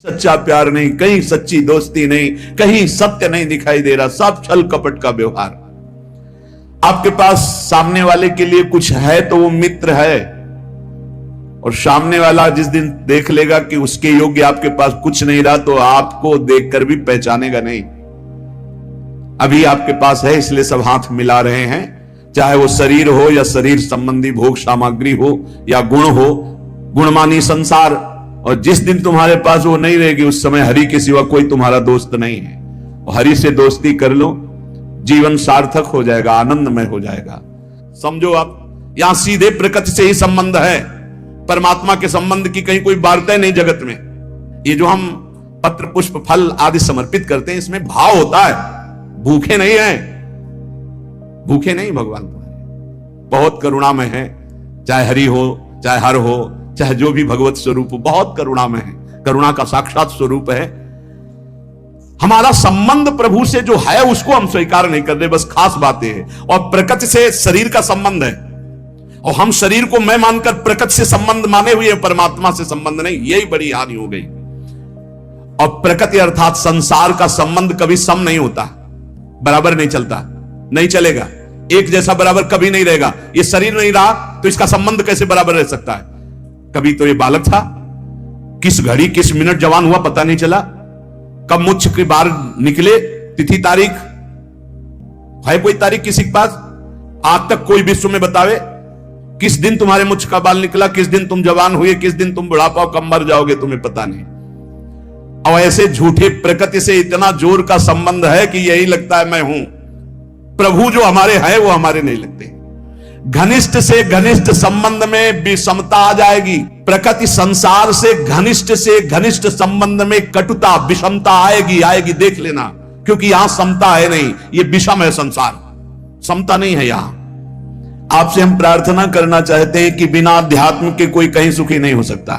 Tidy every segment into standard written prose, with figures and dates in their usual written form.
सच्चा प्यार नहीं, कहीं सच्ची दोस्ती नहीं, कहीं सत्य नहीं दिखाई दे रहा, सब छल कपट का व्यवहार। आपके पास सामने वाले के लिए कुछ है तो वो मित्र है, और सामने वाला जिस दिन देख लेगा कि उसके योग्य आपके पास कुछ नहीं रहा तो आपको देखकर भी पहचानेगा नहीं। अभी आपके पास है इसलिए सब हाथ मिला रहे हैं, चाहे वो शरीर हो या शरीर संबंधी भोग सामग्री हो या गुण हो, गुणमानी संसार। और जिस दिन तुम्हारे पास वो नहीं रहेगी उस समय हरि के सिवा कोई तुम्हारा दोस्त नहीं है। और हरि से दोस्ती कर लो, जीवन सार्थक हो जाएगा, आनंदमय हो जाएगा। समझो आप यहां सीधे प्रकृति से ही संबंध है, परमात्मा के संबंध की कहीं कोई वार्ता नहीं जगत में। ये जो हम पत्र पुष्प फल आदि समर्पित करते हैं इसमें भाव होता है, भूखे नहीं है, भूखे नहीं। भगवान बहुत करुणामय है, चाहे हरि हो चाहे हर हो चाहे जो भी भगवत स्वरूप हो, बहुत करुणामय है, करुणा का साक्षात स्वरूप है। हमारा संबंध प्रभु से जो है उसको हम स्वीकार नहीं कर रहे, बस खास बातें हैं। और प्रकृति से शरीर का संबंध है, और हम शरीर को मैं मानकर प्रकृति से संबंध माने हुए, परमात्मा से संबंध नहीं। यही बड़ी हानि हो गई। और प्रकृति अर्थात संसार का संबंध कभी सम नहीं होता, बराबर नहीं चलता, नहीं चलेगा, एक जैसा बराबर कभी नहीं रहेगा। ये शरीर नहीं रहा तो इसका संबंध कैसे बराबर रह सकता है? कभी तो ये बालक था, किस घड़ी किस मिनट जवान हुआ पता नहीं चला, कब मुझ के बाहर निकले, तिथि तारीख है कोई तारीख किसी के पास? आज तक कोई विश्व में बतावे किस दिन तुम्हारे मुझ का बाल निकला, किस दिन तुम जवान हुए, किस दिन तुम बुढ़ापा कब मर जाओगे, तुम्हें पता नहीं। और ऐसे झूठे प्रकृति से इतना जोर का संबंध है कि यही लगता है मैं हूं। प्रभु जो हमारे हैं वो हमारे नहीं लगते। घनिष्ठ से घनिष्ठ संबंध में विषमता आ जाएगी, प्रकृति संसार से घनिष्ठ संबंध में कटुता विषमता आएगी, देख लेना। क्योंकि यहां समता है नहीं, ये विषम है संसार, समता नहीं है यहां। आपसे हम प्रार्थना करना चाहते हैं कि बिना अध्यात्म के कोई कहीं सुखी नहीं हो सकता।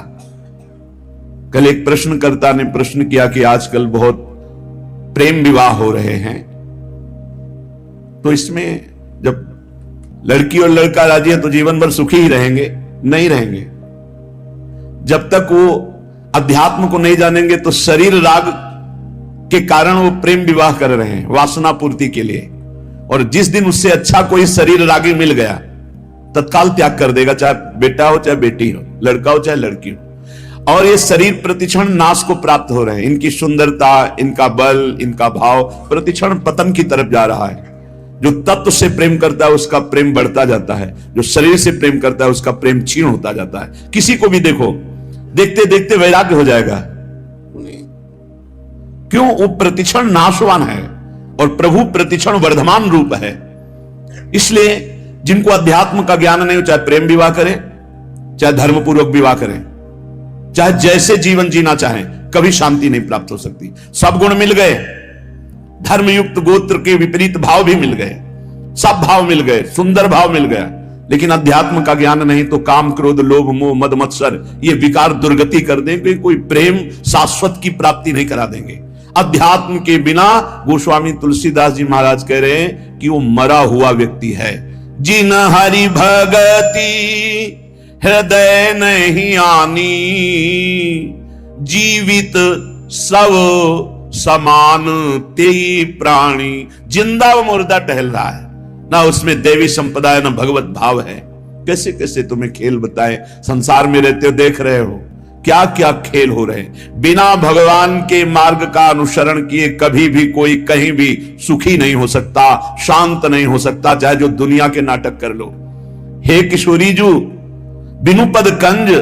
कल एक प्रश्नकर्ता ने प्रश्न किया कि आजकल बहुत प्रेम विवाह हो रहे हैं, तो इसमें जब लड़की और लड़का राजी है तो जीवन भर सुखी ही रहेंगे? नहीं रहेंगे। जब तक वो अध्यात्म को नहीं जानेंगे तो शरीर राग के कारण वो प्रेम विवाह कर रहे हैं, वासना पूर्ति के लिए। और जिस दिन उससे अच्छा कोई शरीर रागी मिल गया तत्काल त्याग कर देगा, चाहे बेटा हो चाहे बेटी हो, लड़का हो चाहे लड़की हो। और ये शरीर प्रतिक्षण नाश को प्राप्त हो रहे हैं। इनकी सुंदरता, इनका बल, इनका भाव प्रतिक्षण पतन की तरफ जा रहा है। जो तत्व से प्रेम करता है उसका प्रेम बढ़ता जाता है, जो शरीर से प्रेम करता है उसका प्रेम क्षीण होता जाता है। किसी को भी देखो, देखते देखते वैराग्य हो जाएगा। क्यों? वो प्रतिक्षण नाशवान है और प्रभु प्रतिक्षण वर्धमान रूप है। इसलिए जिनको अध्यात्म का ज्ञान नहीं हो, चाहे प्रेम विवाह करें, चाहे धर्मपूर्वक विवाह करें, चाहे जैसे जीवन जीना चाहें, कभी शांति नहीं प्राप्त हो सकती। सब गुण मिल गए, धर्मयुक्त गोत्र के विपरीत भाव भी मिल गए, सब भाव मिल गए, सुंदर भाव मिल गया, लेकिन अध्यात्म का ज्ञान नहीं तो काम क्रोध लोभ मोह मद मत्सर ये विकार दुर्गति कर देंगे, कोई प्रेम शाश्वत की प्राप्ति नहीं करा देंगे। अध्यात्म के बिना गोस्वामी तुलसीदास जी महाराज कह रहे हैं कि वो मरा हुआ व्यक्ति है। जिन हरि भगति हृदय नहीं आनी, जीवित सब समान तेई प्राणी। जिंदा व मुर्दा टहल रहा है, ना उसमें देवी संपदा है ना भगवत भाव है। कैसे कैसे तुम्हें खेल बताएं, संसार में रहते हो देख रहे हो क्या क्या खेल हो रहे हैं। बिना भगवान के मार्ग का अनुसरण किए कभी भी कोई कहीं भी सुखी नहीं हो सकता, शांत नहीं हो सकता, चाहे जो दुनिया के नाटक कर लो। हे किशोरी जू बिनु पद कंज,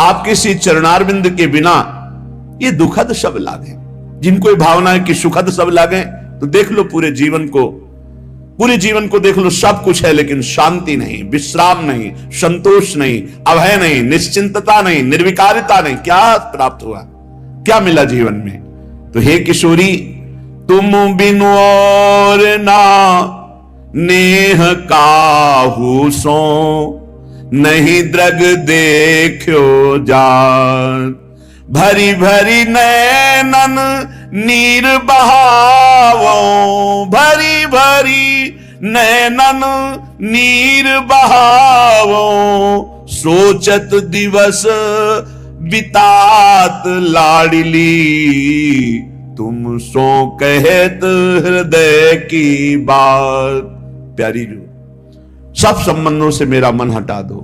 आपके श्री चरणारविंद के बिना ये दुखद सब लागे। जिनको ये भावना है कि सुखद सब लागे तो देख लो पूरे जीवन को देख लो, सब कुछ है लेकिन शांति नहीं, विश्राम नहीं, संतोष नहीं, अभय नहीं, निश्चिंतता नहीं, निर्विकारिता नहीं। क्या प्राप्त हुआ, क्या मिला जीवन में? तो हे किशोरी तुम बिनु और ना नेह काहू सो, नहीं द्रग देखो जान। भरी भरी नैनन नीर बहावो, भरी भरी नैनन नीर बहावो, सोचत दिवस बितात लाडली, तुम सो कहत हृदय की बात। प्यारी जो, सब संबंधों से मेरा मन हटा दो,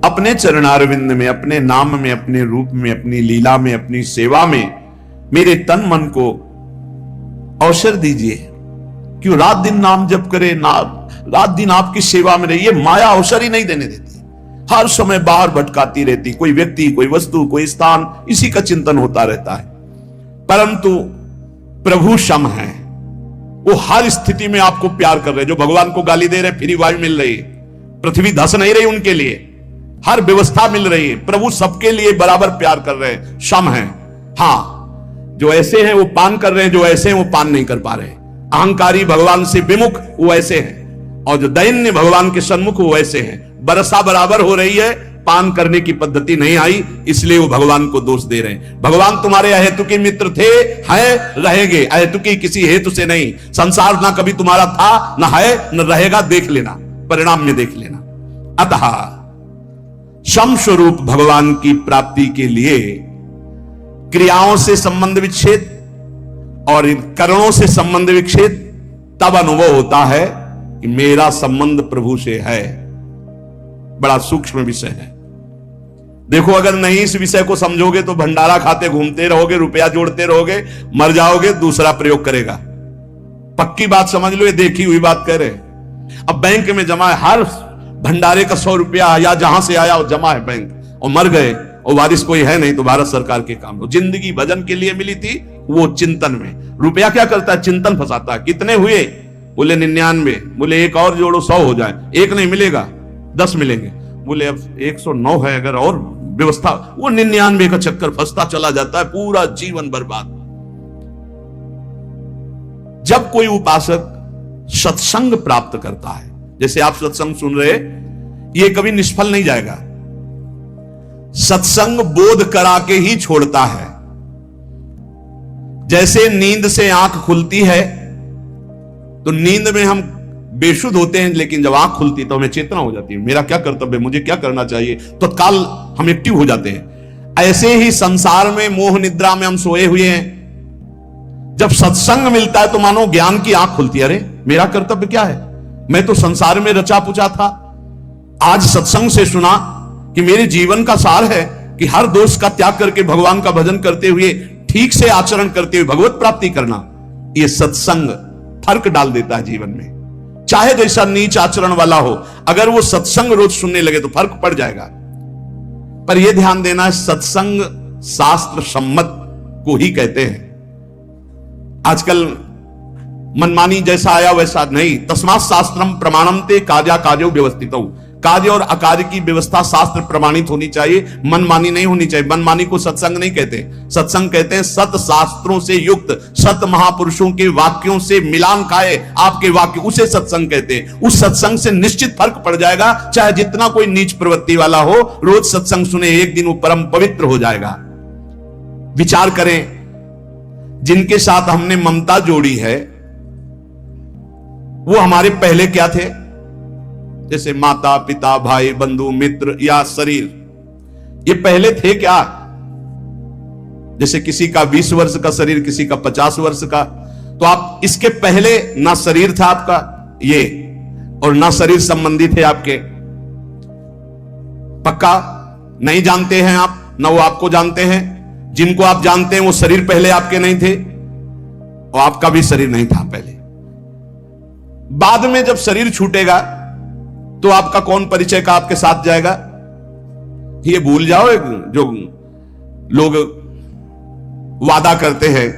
अपने चरणारविंद में, अपने नाम में, अपने रूप में, अपनी लीला में, अपनी सेवा में मेरे तन मन को अवसर दीजिए। क्यों रात दिन नाम जप करे, रात दिन आपकी सेवा में रहिए। माया अवसर ही नहीं देने देती, हर समय बाहर भटकाती रहती, कोई व्यक्ति, कोई वस्तु, कोई स्थान, इसी का चिंतन होता रहता है। परंतु प्रभु सम है, वो हर स्थिति में आपको प्यार कर रहे। जो भगवान को गाली दे रहे, फ्री वायु मिल रही है, पृथ्वी धस नहीं रही उनके लिए, हर व्यवस्था मिल रही है। प्रभु सबके लिए बराबर प्यार कर रहे हैं, सम है। हाँ, जो ऐसे हैं वो पान कर रहे हैं, जो ऐसे हैं वो पान नहीं कर पा रहे। अहंकारी भगवान से विमुख वो ऐसे हैं, और जो दैन्य भगवान के सन्मुख वो ऐसे हैं। बरसा बराबर हो रही है, पान करने की पद्धति नहीं आई, इसलिए वो भगवान को दोष दे रहे हैं। भगवान तुम्हारे अहेतुकी मित्र थे, हैं, रहेंगे, अहेतुकी किसी हेतु से नहीं। संसार ना कभी तुम्हारा था, ना है, न रहेगा, देख लेना, परिणाम में देख लेना। अतः सम स्वरूप भगवान की प्राप्ति के लिए क्रियाओं से संबंध विच्छेद और इन करणों से संबंध विच्छेद तब अनुभव होता है कि मेरा संबंध प्रभु से है। बड़ा सूक्ष्म विषय है। देखो, अगर नहीं इस विषय को समझोगे तो भंडारा खाते घूमते रहोगे, रुपया जोड़ते रहोगे, मर जाओगे, दूसरा प्रयोग करेगा। पक्की बात समझ लो, ये देखी हुई बात कह रहे। अब बैंक में जमा है, हर भंडारे का 100 रुपया या जहां से आया वो जमा है बैंक, और मर गए और वारिस कोई है नहीं तो भारत सरकार के काम। जिंदगी भजन के लिए मिली थी, वो चिंतन में। रुपया क्या करता है? चिंतन फंसाता है। कितने हुए? बोले 99। बोले एक और जोड़ो 100 हो जाए। एक नहीं मिलेगा, 10 मिलेंगे। बोले अब 109 है, अगर और व्यवस्था, वो 99 का चक्कर फंसता चला जाता है, पूरा जीवन बर्बाद। जब कोई उपासक सत्संग प्राप्त करता है, जैसे आप सत्संग सुन रहे, ये कभी निष्फल नहीं जाएगा। सत्संग बोध करा के ही छोड़ता है। जैसे नींद से आंख खुलती है तो नींद में हम बेशुद्ध होते हैं, लेकिन जब आंख खुलती है तो हमें चेतना हो जाती है, मेरा क्या कर्तव्य है, मुझे क्या करना चाहिए, तो तत्काल हम एक्टिव हो जाते हैं। ऐसे ही संसार में मोह निद्रा में हम सोए हुए हैं। जब सत्संग मिलता है तो मानो ज्ञान की आंख खुलती है। अरे मेरा कर्तव्य क्या है, मैं तो संसार में रचा पुचा था, आज सत्संग से सुना कि मेरे जीवन का सार है कि हर दोष का त्याग करके भगवान का भजन करते हुए, ठीक से आचरण करते हुए भगवत प्राप्ति करना। यह सत्संग फर्क डाल देता है जीवन में। चाहे जैसा नीच आचरण वाला हो, अगर वो सत्संग रोज सुनने लगे तो फर्क पड़ जाएगा। पर यह ध्यान देना है, सत्संग शास्त्र सम्मत को ही कहते हैं। आजकल मनमानी जैसा आया वैसा नहीं। तस्मात् शास्त्रम प्रमाणम ते कार्या कार्यो व्यवस्थितौ। कार्य और अकार्य की व्यवस्था शास्त्र प्रमाणित होनी चाहिए, मनमानी नहीं होनी चाहिए। मनमानी को सत्संग नहीं कहते। सत्संग कहते हैं सत शास्त्रों से युक्त, सत महापुरुषों के वाक्यों से मिलान खाए आपके वाक्य, उसे सत्संग कहते हैं। उस सत्संग से निश्चित फर्क पड़ जाएगा। चाहे जितना कोई नीच प्रवृत्ति वाला हो, रोज सत्संग सुने, एक दिन वो परम पवित्र हो जाएगा। विचार करें, जिनके साथ हमने ममता जोड़ी है वो हमारे पहले क्या थे? जैसे माता पिता, भाई बंधु मित्र या शरीर, ये पहले थे क्या? जैसे किसी का 20 वर्ष का शरीर, किसी का 50 वर्ष का, तो आप इसके पहले ना शरीर था आपका ये, और ना शरीर संबंधी थे आपके। पक्का नहीं जानते हैं आप, ना वो आपको जानते हैं। जिनको आप जानते हैं वो शरीर पहले आपके नहीं थे, और आपका भी शरीर नहीं था पहले। बाद में जब शरीर छूटेगा तो आपका कौन परिचय का आपके साथ जाएगा? ये भूल जाओ। जो लोग वादा करते हैं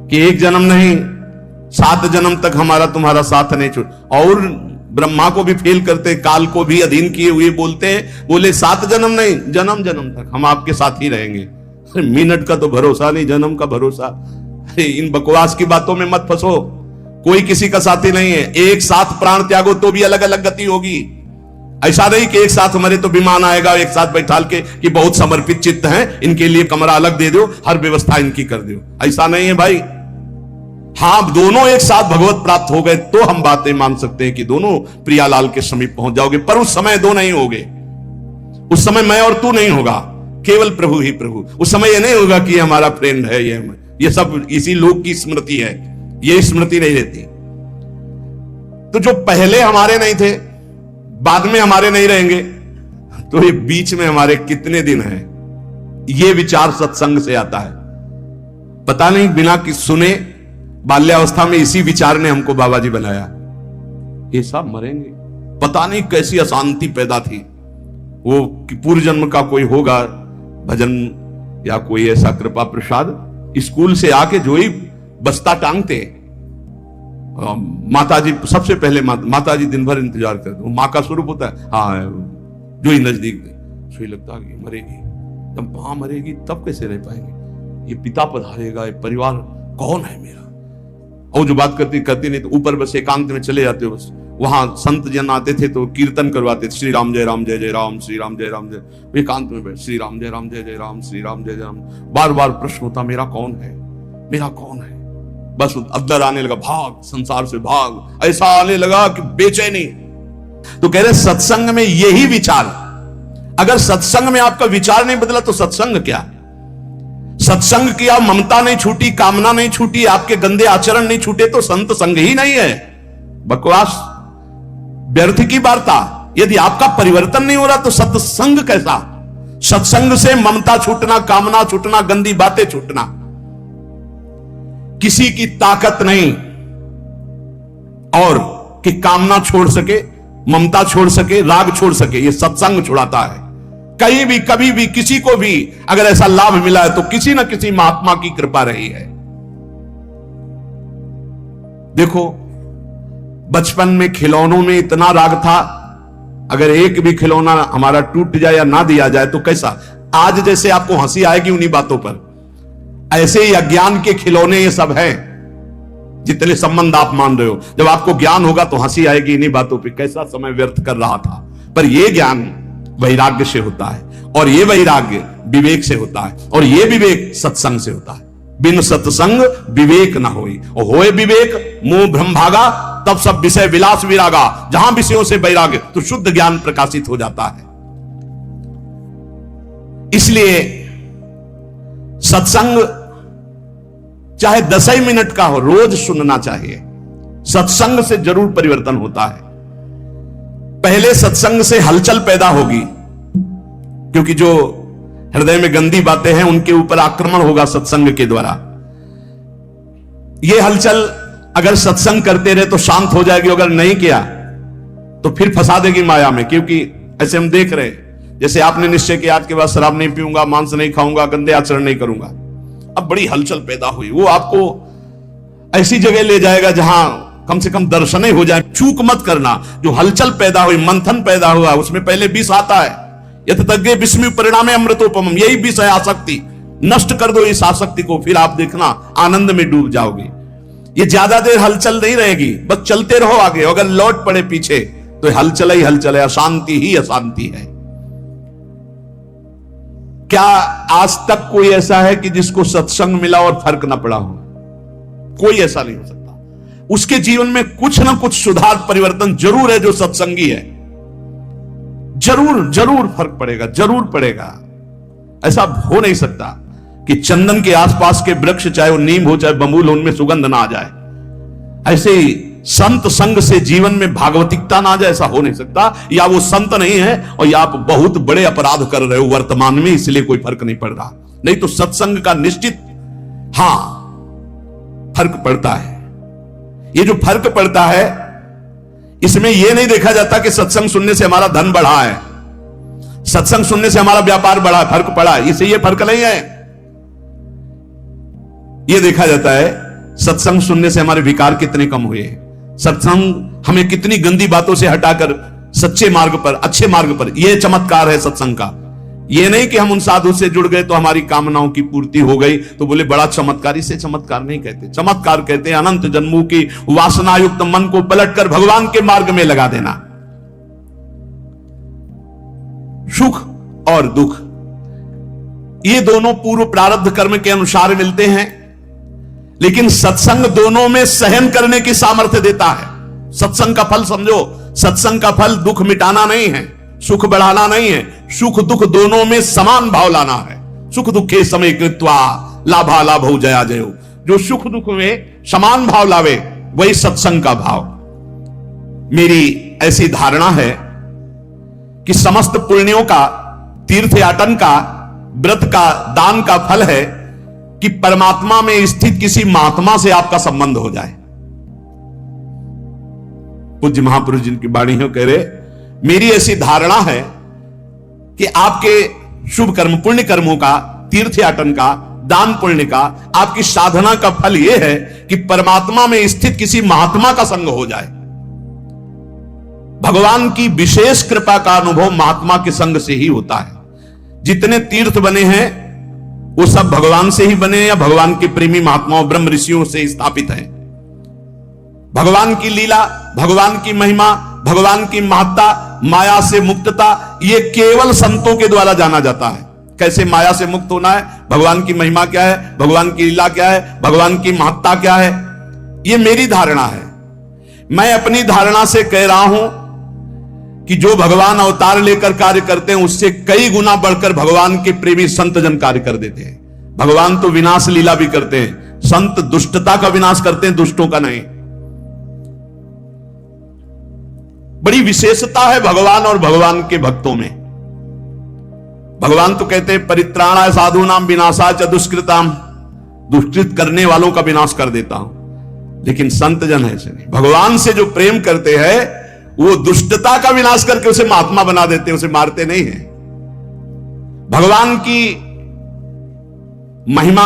कि एक जन्म नहीं 7 जन्म तक हमारा तुम्हारा साथ नहीं छूट, और ब्रह्मा को भी फेल करते, काल को भी अधीन किए हुए बोलते हैं, बोले 7 जन्म नहीं, जन्म जन्म तक हम आपके साथ ही रहेंगे। मिनट का तो भरोसा नहीं, जन्म का भरोसा। इन बकवास की बातों में मत फंसो। कोई किसी का साथी नहीं है। एक साथ प्राण त्यागो तो भी अलग अलग गति होगी। ऐसा नहीं कि एक साथ मरे तो विमान आएगा एक साथ बैठाल के कि बहुत समर्पित चित्त हैं, इनके लिए कमरा अलग दे दो, हर व्यवस्था इनकी कर दो। ऐसा नहीं है भाई। हाँ, दोनों एक साथ भगवत प्राप्त हो गए तो हम बातें मान सकते हैं कि दोनों प्रियालाल के समीप पहुंच जाओगे। पर उस समय दो नहीं होगे। उस समय मैं और तू नहीं होगा, केवल प्रभु ही प्रभु। उस समय ये नहीं होगा कि हमारा फ्रेंड है, ये सब इसी लोक की स्मृति है, ये स्मृति नहीं रहती। तो जो पहले हमारे नहीं थे, बाद में हमारे नहीं रहेंगे, तो ये बीच में हमारे कितने दिन हैं, ये विचार सत्संग से आता है। पता नहीं बिना कि सुने बाल्यावस्था में इसी विचार ने हमको बाबा जी बनाया, ये सब मरेंगे। पता नहीं कैसी अशांति पैदा थी, वो कि पूर्व जन्म का कोई होगा भजन या कोई ऐसा कृपा प्रसाद। स्कूल से आके जो ही बस्ता टांगते, माताजी सबसे पहले माताजी दिन भर इंतजार करते, माँ का स्वरूप होता है, हाँ जो ही नजदीक सुई लगता है मरेगी, जब मां मरेगी तब कैसे रह पाएंगे, ये पिता पधारेगा, ये परिवार कौन है मेरा। और जो बात करती नहीं, तो ऊपर बस एकांत में चले जाते हो, बस वहां संत जन आते थे तो कीर्तन करवाते, श्री राम जय जय राम, श्री राम जय जय, एकांत में बैठ श्री राम जय जय राम, श्री राम जय जय राम। बार बार प्रश्न होता, मेरा कौन है, मेरा कौन है। बस अंदर आने लगा, भाग संसार से भाग, ऐसा आने लगा कि बेचैनी। तो कह रहे सत्संग में यही विचार, अगर सत्संग में आपका विचार नहीं बदला तो सत्संग क्या। सत्संग किया, ममता नहीं छूटी, कामना नहीं छूटी, आपके गंदे आचरण नहीं छूटे, तो संत संग ही नहीं है, बकवास, व्यर्थ की वार्ता। यदि आपका परिवर्तन नहीं हो रहा तो सत्संग कैसा। सत्संग से ममता छूटना, कामना छूटना, गंदी बातें छूटना, किसी की ताकत नहीं और कि कामना छोड़ सके, ममता छोड़ सके, राग छोड़ सके, ये सत्संग छुड़ाता है। कहीं भी कभी भी किसी को भी अगर ऐसा लाभ मिला है तो किसी न किसी महात्मा की कृपा रही है। देखो बचपन में खिलौनों में इतना राग था, अगर एक भी खिलौना हमारा टूट जाए या ना दिया जाए तो कैसा। आज जैसे आपको हंसी आएगी उन्हीं बातों पर, ऐसे ही अज्ञान के खिलौने ये सब हैं, जितने संबंध आप मान रहे हो। जब आपको ज्ञान होगा तो हंसी आएगी इन्हीं बातों पे, कैसा समय व्यर्थ कर रहा था। पर यह ज्ञान वैराग्य से होता है, और यह वैराग्य विवेक से होता है, और यह विवेक सत्संग से होता है। बिन सत्संग विवेक न होई, और होए विवेक मोह भ्रम भागा, तब सब विषय विलास विरागा। जहां विषयों से वैराग्य तो शुद्ध ज्ञान प्रकाशित हो जाता है। इसलिए सत्संग चाहे 10 ही मिनट का हो, रोज सुनना चाहिए। सत्संग से जरूर परिवर्तन होता है। पहले सत्संग से हलचल पैदा होगी, क्योंकि जो हृदय में गंदी बातें हैं उनके ऊपर आक्रमण होगा सत्संग के द्वारा। यह हलचल अगर सत्संग करते रहे तो शांत हो जाएगी, अगर नहीं किया तो फिर फंसा देगी माया में। क्योंकि ऐसे हम देख रहे हैं, जैसे आपने निश्चय किया आज के बाद शराब नहीं पीऊंगा, मांस नहीं खाऊंगा, गंदे आचरण नहीं करूंगा, अब बड़ी हलचल पैदा हुई। वो आपको ऐसी जगह ले जाएगा जहां कम से कम दर्शन हो जाए। चूक मत करना, जो हलचल पैदा हुई, मंथन पैदा हुआ, उसमें पहले विष आता है। यतज्ञ विस्मि परिणामे अमृतोपमम, यही विष है आसक्ति। नष्ट कर दो इस आसक्ति को, फिर आप देखना आनंद में डूब जाओगे। ये ज्यादा देर हलचल नहीं रहेगी, बस चलते रहो आगे। अगर लौट पड़े पीछे तो हलचल ही हलचल है, अशांति ही अशांति है। क्या आज तक कोई ऐसा है कि जिसको सत्संग मिला और फर्क ना पड़ा हो? कोई ऐसा नहीं हो सकता। उसके जीवन में कुछ ना कुछ सुधार परिवर्तन जरूर है जो सत्संगी है। जरूर जरूर फर्क पड़ेगा, जरूर पड़ेगा। ऐसा हो नहीं सकता कि चंदन के आसपास के वृक्ष, चाहे वो नीम हो चाहे बबूल हो, उनमें सुगंध ना आ जाए। ऐसे ही संत संग से जीवन में भागवतिकता ना आ जाए, ऐसा हो नहीं सकता। या वो संत नहीं है और या आप बहुत बड़े अपराध कर रहे हो वर्तमान में, इसलिए कोई फर्क नहीं पड़ रहा। नहीं तो सत्संग का निश्चित हां फर्क पड़ता है। ये जो फर्क पड़ता है इसमें यह नहीं देखा जाता कि सत्संग सुनने से हमारा धन बढ़ा है, सत्संग सुनने से हमारा व्यापार बढ़ा, फर्क पड़ा, इसे ये फर्क नहीं है। यह देखा जाता है सत्संग सुनने से हमारे विकार कितने कम हुए, सत्संग हमें कितनी गंदी बातों से हटाकर सच्चे मार्ग पर, अच्छे मार्ग पर, यह चमत्कार है सत्संग का। यह नहीं कि हम उन साधु से जुड़ गए तो हमारी कामनाओं की पूर्ति हो गई तो बोले बड़ा चमत्कार। इसे चमत्कार नहीं कहते, चमत्कार कहते हैं अनंत जन्मों की वासनायुक्त मन को पलटकर भगवान के मार्ग में लगा देना। सुख और दुख ये दोनों पूर्व प्रारब्ध कर्म के अनुसार मिलते हैं, लेकिन सत्संग दोनों में सहन करने की सामर्थ्य देता है। सत्संग का फल समझो, सत्संग का फल दुख मिटाना नहीं है, सुख बढ़ाना नहीं है, सुख दुख दोनों में समान भाव लाना है। सुख दुखे समय कृत्वा लाभा लाभ हो जया जयो। जो सुख दुख में समान भाव लावे वही सत्संग का भाव। मेरी ऐसी धारणा है कि समस्त पुण्यों का, तीर्थ याटन का, व्रत का, दान का फल है कि परमात्मा में स्थित किसी महात्मा से आपका संबंध हो जाए। पूज्य महापुरुष जिनकी वाणी हो कह रहे, मेरी ऐसी धारणा है कि आपके शुभ कर्म, पुण्य कर्मों का, तीर्थ याटन का, दान पुण्य का, आपकी साधना का फल यह है कि परमात्मा में स्थित किसी महात्मा का संग हो जाए। भगवान की विशेष कृपा का अनुभव महात्मा के संग से ही होता है। जितने तीर्थ बने हैं वो सब भगवान से ही बने या भगवान के प्रेमी महात्माओं, ब्रह्म ऋषियों से स्थापित हैं। भगवान की लीला, भगवान की महिमा, भगवान की महत्ता, माया से मुक्तता, ये केवल संतों के द्वारा जाना जाता है। कैसे माया से मुक्त होना है, भगवान की महिमा क्या है, भगवान की लीला क्या है, भगवान की महत्ता क्या है, ये मेरी धारणा है। मैं अपनी धारणा से कह रहा हूं कि जो भगवान अवतार लेकर कार्य करते हैं उससे कई गुना बढ़कर भगवान के प्रेमी संत जन कार्य कर देते हैं। भगवान तो विनाश लीला भी करते हैं, संत दुष्टता का विनाश करते हैं, दुष्टों का नहीं। बड़ी विशेषता है भगवान और भगवान के भक्तों में। भगवान तो कहते हैं परित्राणाय साधूनाम विनाशाय च दुष्कृताम, दुष्कृत करने वालों का विनाश कर देता हूं। लेकिन संत जन ऐसे नहीं, भगवान से जो प्रेम करते हैं वो दुष्टता का विनाश करके उसे महात्मा बना देते हैं, उसे मारते नहीं हैं। भगवान की महिमा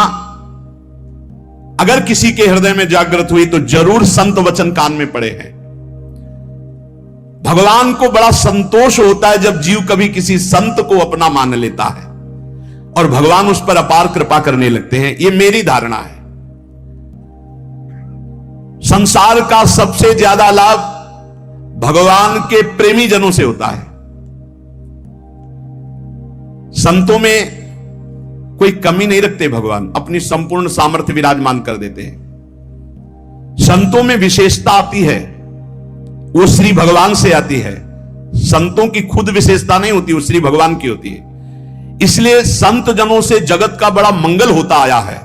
अगर किसी के हृदय में जागृत हुई तो जरूर संत वचन कान में पड़े हैं। भगवान को बड़ा संतोष होता है जब जीव कभी किसी संत को अपना मान लेता है और भगवान उस पर अपार कृपा करने लगते हैं। यह मेरी धारणा है। संसार का सबसे ज्यादा लाभ भगवान के प्रेमी जनों से होता है। संतों में कोई कमी नहीं रखते भगवान, अपनी संपूर्ण सामर्थ्य विराजमान कर देते हैं। संतों में विशेषता आती है, वो श्री भगवान से आती है। संतों की खुद विशेषता नहीं होती, वो श्री भगवान की होती है। इसलिए संत जनों से जगत का बड़ा मंगल होता आया है।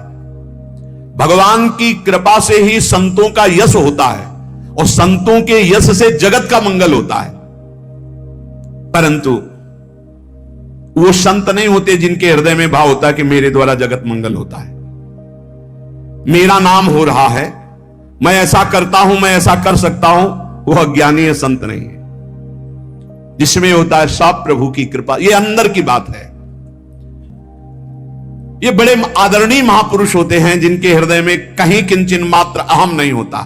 भगवान की कृपा से ही संतों का यश होता है और संतों के यश से जगत का मंगल होता है। परंतु वो संत नहीं होते जिनके हृदय में भाव होता है कि मेरे द्वारा जगत मंगल होता है, मेरा नाम हो रहा है, मैं ऐसा करता हूं, मैं ऐसा कर सकता हूं। वो अज्ञानी है, संत नहीं है। जिसमें होता है सब प्रभु की कृपा। ये अंदर की बात है। ये बड़े आदरणीय महापुरुष होते हैं जिनके हृदय में कहीं किंचन मात्र अहम नहीं होता।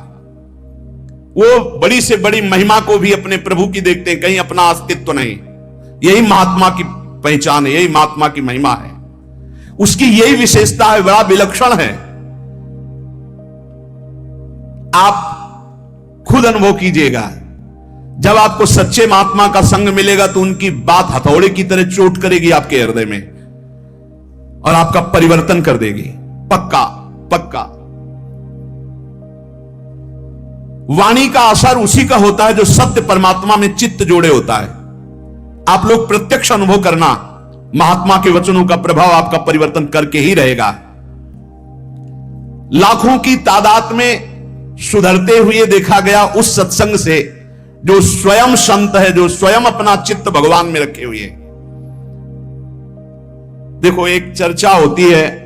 वो बड़ी से बड़ी महिमा को भी अपने प्रभु की देखते हैं, कहीं अपना अस्तित्व नहीं। यही महात्मा की पहचान है, यही महात्मा की महिमा है। उसकी यही विशेषता है, बड़ा विलक्षण है। आप खुद अनुभव कीजिएगा, जब आपको सच्चे महात्मा का संग मिलेगा तो उनकी बात हथौड़े की तरह चोट करेगी आपके हृदय में और आपका परिवर्तन कर देगी, पक्का पक्का। वाणी का असर उसी का होता है जो सत्य परमात्मा में चित्त जोड़े होता है। आप लोग प्रत्यक्ष अनुभव करना, महात्मा के वचनों का प्रभाव आपका परिवर्तन करके ही रहेगा। लाखों की तादाद में सुधरते हुए देखा गया उस सत्संग से जो स्वयं संत है, जो स्वयं अपना चित्त भगवान में रखे हुए। देखो, एक चर्चा होती है